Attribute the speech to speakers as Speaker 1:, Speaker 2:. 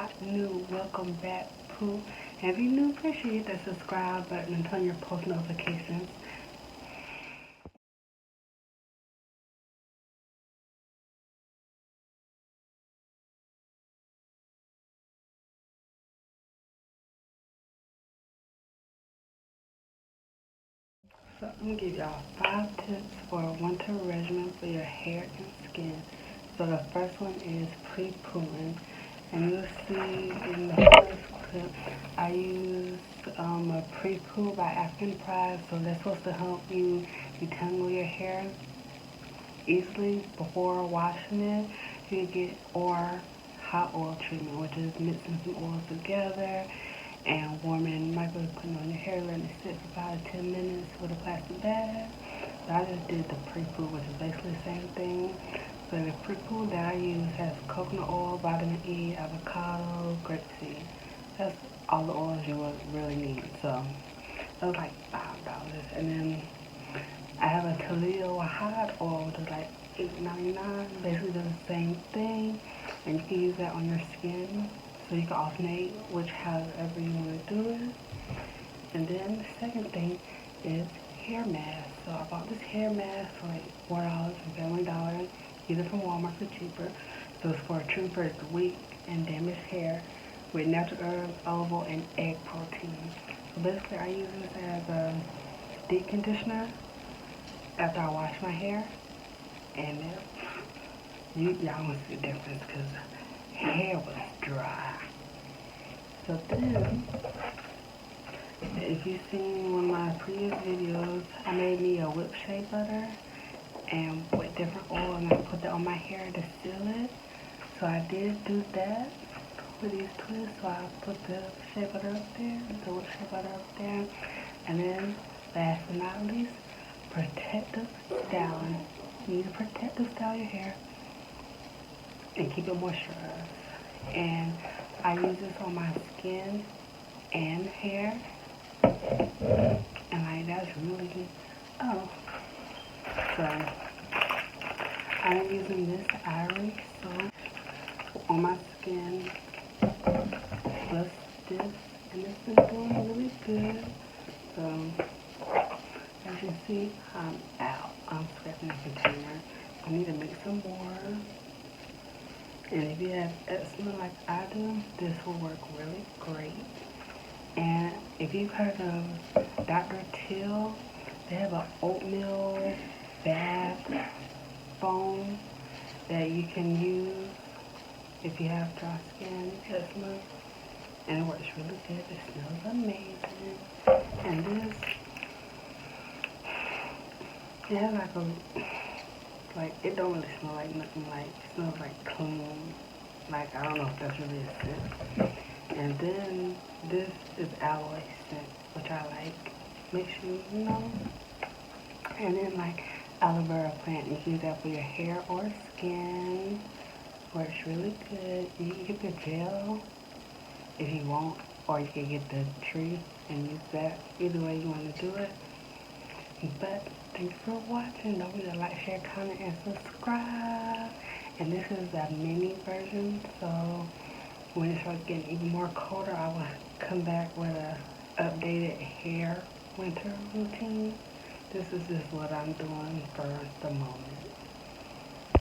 Speaker 1: not new, welcome back, Pooh. And if you're new, appreciate the subscribe button and turn your post notifications. So I'm gonna give y'all 5 tips for a winter regimen for your hair and skin. So the first one is pre-pooing. And you'll see in the first clip, I use a pre-poo by African Pride. So that's supposed to help you detangle your hair easily before washing it. You get hot oil treatment, which is mixing some oils together and warming, might be putting on your hair, letting it sit for 5 to 10 minutes with a plastic bag. So I just did the pre-poo, which is basically the same thing. So the pre-poo that I use has coconut oil, vitamin E, avocado, grapeseed. That's all the oils you would really need. So that was like $5. And then I have a Toledo hot oil, which is like $8.99. Basically does the same thing, and you can use that on your skin. So you can alternate however you want to do it. And then the second thing is hair mask. So I bought this hair mask for like $4 from Family Dollar, either from Walmart for cheaper. So it's for treatment for weak and damaged hair with natural herbs, olive oil, and egg protein. So basically I use this as a deep conditioner after I wash my hair, and y'all gonna see the difference because hair was dry. So then, if you've seen one of my previous videos, I made me a whipped shea butter and with different oil, and I put that on my hair to seal it. So I did do that with these twists. So I put the shea butter up there, the whipped shea butter up there, and then last but not least, protective styling. You need to protective style your hair and keep it moisturized. And I use this on my skin and hair, and like that's really good. Oh, so I'm using this ivory soap on my skin plus this, and it's been doing really good. So as you see, I'm out. I'm scraping the container. I need to make some more. And if you have eczema like I do, this will work really great. And if you've heard of Dr. Till, they have an oatmeal bath foam that you can use if you have dry skin, eczema. And it works really good. It smells amazing. And this, it has it don't really smell like nothing. Like, it smells like clean. Like, I don't know if that's really a scent. And then this is aloe scent, which I like. Makes you know. And then like aloe vera plant, you can use that for your hair or skin. Works really good. You can get the gel if you want, or you can get the tree and use that. Either way you want to do it. But thank you for watching. Don't forget to like, share, comment, and subscribe. And this is a mini version, so when it starts getting even more colder, I will come back with a updated hair winter routine. This is just what I'm doing for the moment.